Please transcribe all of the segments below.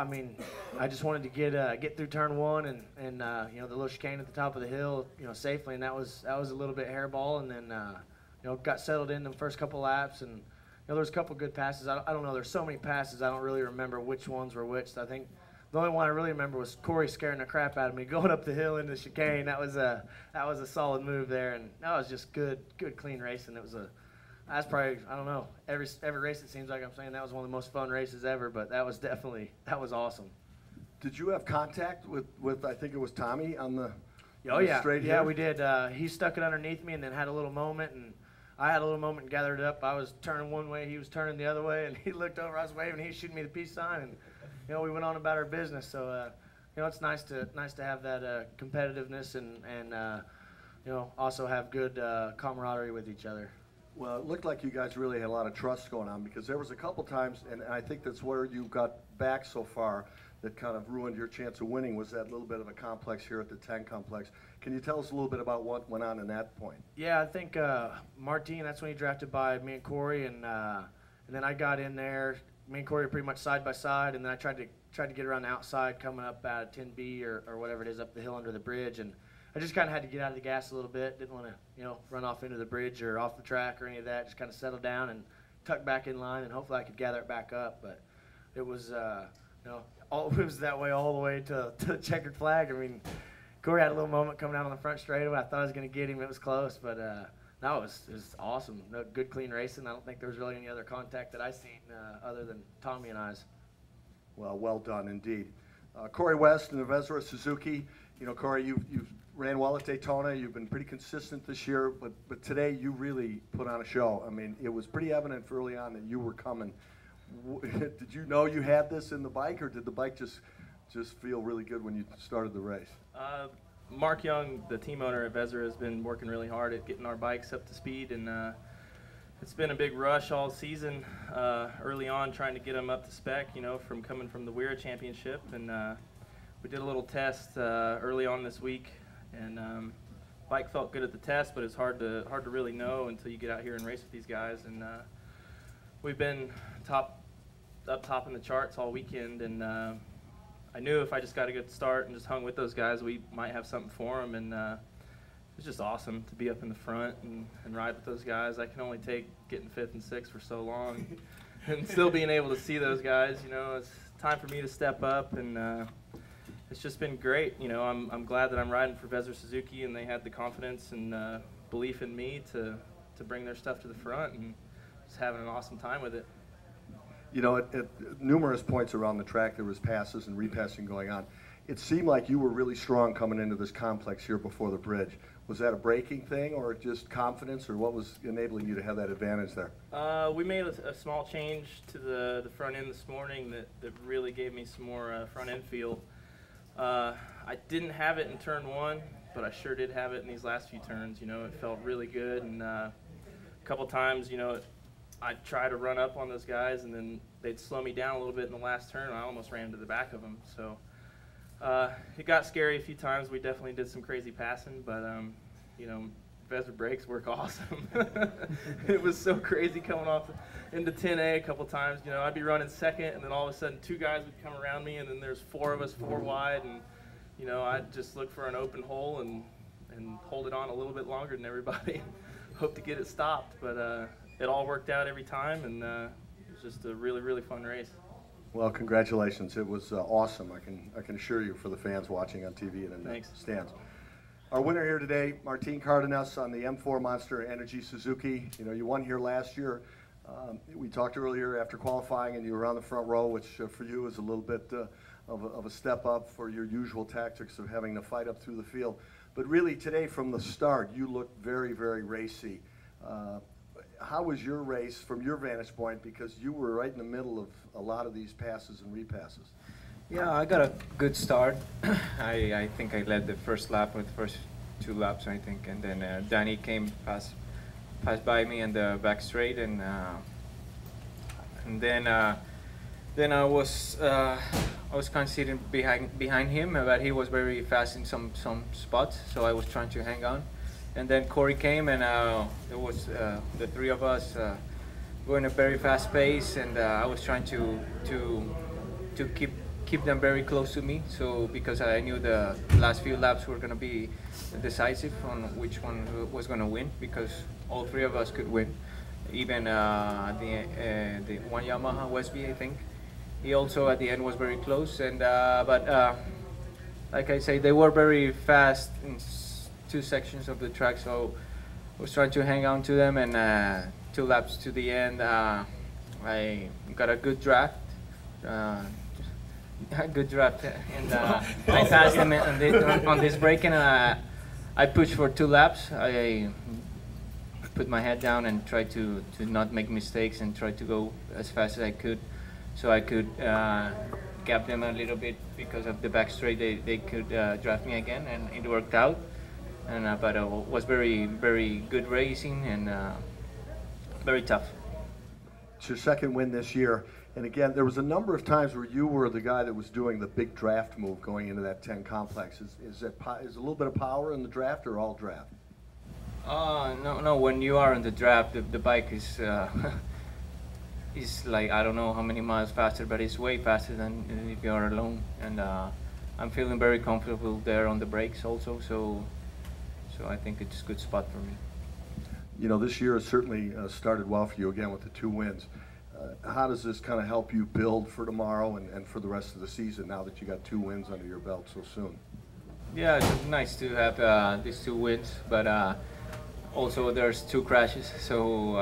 I mean, I just wanted to get through turn one and you know, the little chicane at the top of the hill, you know, safely, and that was a little bit hairball, and then you know, got settled in the first couple laps, and you know, there was a couple good passes. I don't know, there's so many passes I don't really remember which ones were which. I think the only one I really remember was Corey scaring the crap out of me going up the hill into the chicane. That was a solid move there, and that was just good clean racing. That's probably, I don't know, every race it seems like I'm saying that was one of the most fun races ever, but that was awesome. Did you have contact with I think it was Tommy on the straight yeah, here? we did. He stuck it underneath me and then had a little moment, and I had a little moment and gathered it up. I was turning one way, he was turning the other way, and he looked over, I was waving, he was shooting me the peace sign, and you know, we went on about our business. So you know, it's nice to have that competitiveness and you know, also have good camaraderie with each other. Well, it looked like you guys really had a lot of trust going on, because there was a couple times, and I think that's where you got back so far, that kind of ruined your chance of winning, was that little bit of a complex here at the 10 complex. Can you tell us a little bit about what went on in that point? Yeah, I think Martin, that's when he drafted by me and Corey, and then I got in there. Me and Corey were pretty much side by side, and then I tried to get around the outside coming up out of 10B or whatever it is up the hill under the bridge, and I just kind of had to get out of the gas a little bit. Didn't want to, you know, run off into the bridge or off the track or any of that. Just kind of settle down and tuck back in line, and hopefully I could gather it back up. But it was, you know, it was that way all the way to the checkered flag. I mean, Corey had a little moment coming out on the front straightaway. I thought I was going to get him. It was close, but no, it was awesome. No, good, clean racing. I don't think there was really any other contact that I seen other than Tommy and I's. Well done indeed. Corey West and Avezra Suzuki. You know, Corey, you've ran well at Daytona. You've been pretty consistent this year, but today you really put on a show. I mean, it was pretty evident early on that you were coming. Did you know you had this in the bike, or did the bike just feel really good when you started the race? Mark Young, the team owner at Avezra, has been working really hard at getting our bikes up to speed, and it's been a big rush all season early on trying to get them up to spec, you know, from coming from the WERA Championship. And we did a little test early on this week, and bike felt good at the test, but it's hard to really know until you get out here and race with these guys. And we've been up top in the charts all weekend, and I knew if I just got a good start and just hung with those guys, we might have something for them. And it was just awesome to be up in the front and ride with those guys. I can only take getting 5th and 6th for so long, and still being able to see those guys, you know, it's time for me to step up, and it's just been great. You know, I'm glad that I'm riding for Avezra Suzuki, and they had the confidence and belief in me to bring their stuff to the front, and just having an awesome time with it. You know, at numerous points around the track, there was passes and repassing going on. It seemed like you were really strong coming into this complex here before the bridge. Was that a braking thing, or just confidence, or what was enabling you to have that advantage there? We made a small change to the front end this morning that really gave me some more front end feel. I didn't have it in turn 1, but I sure did have it in these last few turns. You know, it felt really good, and a couple times, you know, I'd try to run up on those guys, and then they'd slow me down a little bit in the last turn, and I almost ran to the back of them. So it got scary a few times. We definitely did some crazy passing, but you know, Avezra brakes work awesome. It was so crazy coming off into 10A a couple times. You know, I'd be running second, and then all of a sudden 2 guys would come around me, and then there's 4 of us 4 wide, and you know, I'd just look for an open hole and hold it on a little bit longer than everybody. Hope to get it stopped, but it all worked out every time, and it was just a really, really fun race. Well, congratulations. It was awesome. I can assure you, for the fans watching on TV and in the stands. Our winner here today, Martin Cardenas on the M4 Monster Energy Suzuki. You know, you won here last year. We talked earlier after qualifying, and you were on the front row, which for you is a little bit of a step up for your usual tactics of having to fight up through the field. But really today, from the start, you looked very, very racy. How was your race from your vantage point, because you were right in the middle of a lot of these passes and repasses? Yeah, I got a good start. I think I led the first lap, with the first 2 laps, I think, and then Danny came passed by me in the back straight, and then I was kind of sitting behind him, but he was very fast in some spots, so I was trying to hang on. And then Corey came, and it was the 3 of us going a very fast pace, and I was trying to keep keep them very close to me. So because I knew the last few laps were going to be decisive on which one was going to win, because all three of us could win. Even the one Yamaha Westby, I think, he also at the end was very close. And but like I say, they were very fast in two sections of the track, so I was trying to hang on to them. And 2 laps to the end, I got a good draft. Good draft, and I passed them on this break, and I pushed for 2 laps. I put my head down and tried to not make mistakes and tried to go as fast as I could, so I could gap them a little bit. Because of the back straight, they could draft me again, and it worked out. And but it was very good racing and very tough. It's your second win this year. And again, there was a number of times where you were the guy that was doing the big draft move going into that 10 complex. Is a little bit of power in the draft or all draft? No. When you are in the draft, the bike is is like, I don't know how many miles faster, but it's way faster than if you are alone. And I'm feeling very comfortable there on the brakes also. So I think it's a good spot for me. You know, this year has certainly started well for you again with the 2 wins. How does this kind of help you build for tomorrow and for the rest of the season now that you got 2 wins under your belt so soon? Yeah, it's nice to have these 2 wins, but also there's 2 crashes. So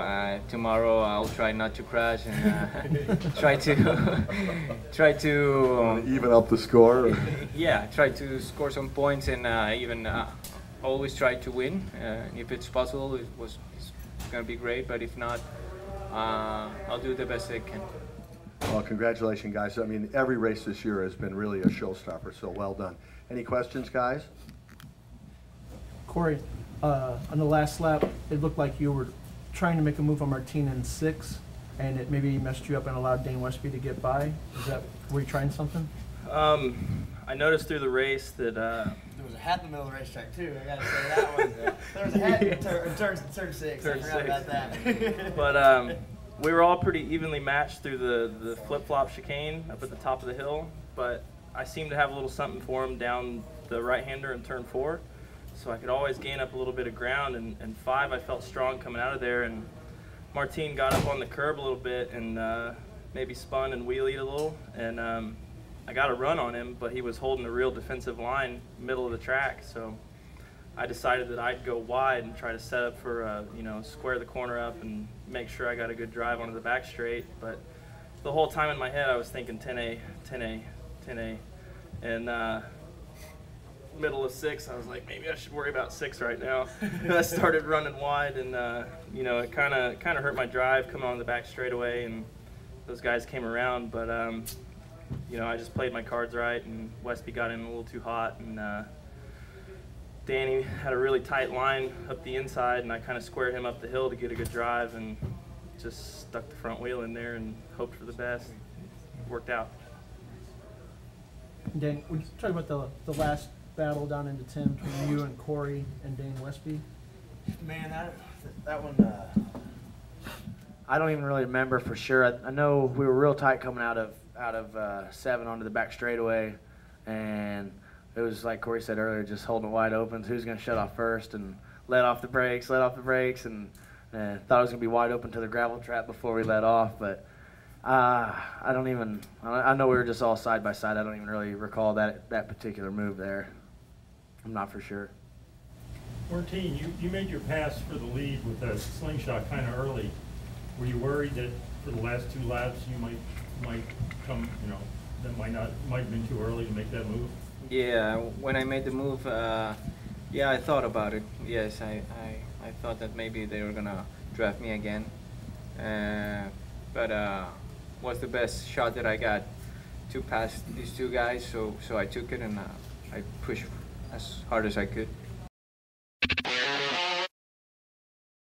tomorrow I'll try not to crash and try to even up the score. Or? Yeah, try to score some points and even always try to win. If it's possible, it's gonna be great. But if not, I'll do the best I can. Well, congratulations, guys. I mean, every race this year has been really a showstopper, so well done. Any questions, guys? Corey, on the last lap, it looked like you were trying to make a move on Martin in 6, and it maybe messed you up and allowed Dane Westby to get by. Were you trying something? I noticed through the race that There was a hat in the middle of the racetrack too. I gotta say that one. There was a hat in turn 6. I forgot about that. But we were all pretty evenly matched through the flip-flop chicane up at the top of the hill. But I seemed to have a little something for him down the right-hander in turn 4. So I could always gain up a little bit of ground. And 5, I felt strong coming out of there. And Martin got up on the curb a little bit and maybe spun and wheelied a little. And I got a run on him, but he was holding a real defensive line middle of the track. So I decided that I'd go wide and try to set up for, square the corner up and make sure I got a good drive onto the back straight. But the whole time in my head, I was thinking 10A, 10A, 10A. And middle of 6, I was like, maybe I should worry about 6 right now. And I started running wide, and it kind of hurt my drive coming on the back straightaway, and those guys came around. But I just played my cards right, and Westby got in a little too hot, and Danny had a really tight line up the inside, and I kind of squared him up the hill to get a good drive, and just stuck the front wheel in there and hoped for the best. It worked out. Dan, would you talk about the last battle down into 10 between you and Corey and Dane Westby? Man, that one, I don't even really remember for sure. I know we were real tight coming out of 7 onto the back straightaway, and it was like Corey said earlier, just holding it wide open. So who's going to shut off first and let off the brakes, and thought it was going to be wide open to the gravel trap before we let off. But I know we were just all side by side. I don't even really recall that particular move there. I'm not for sure. Martin, you made your pass for the lead with that slingshot kind of early. Were you worried that for the last 2 laps you might come, that might have been too early to make that move? Yeah, when I made the move, I thought about it. Yes, I thought that maybe they were gonna draft me again, but was the best shot that I got to pass these 2 guys. So I took it and I pushed as hard as I could.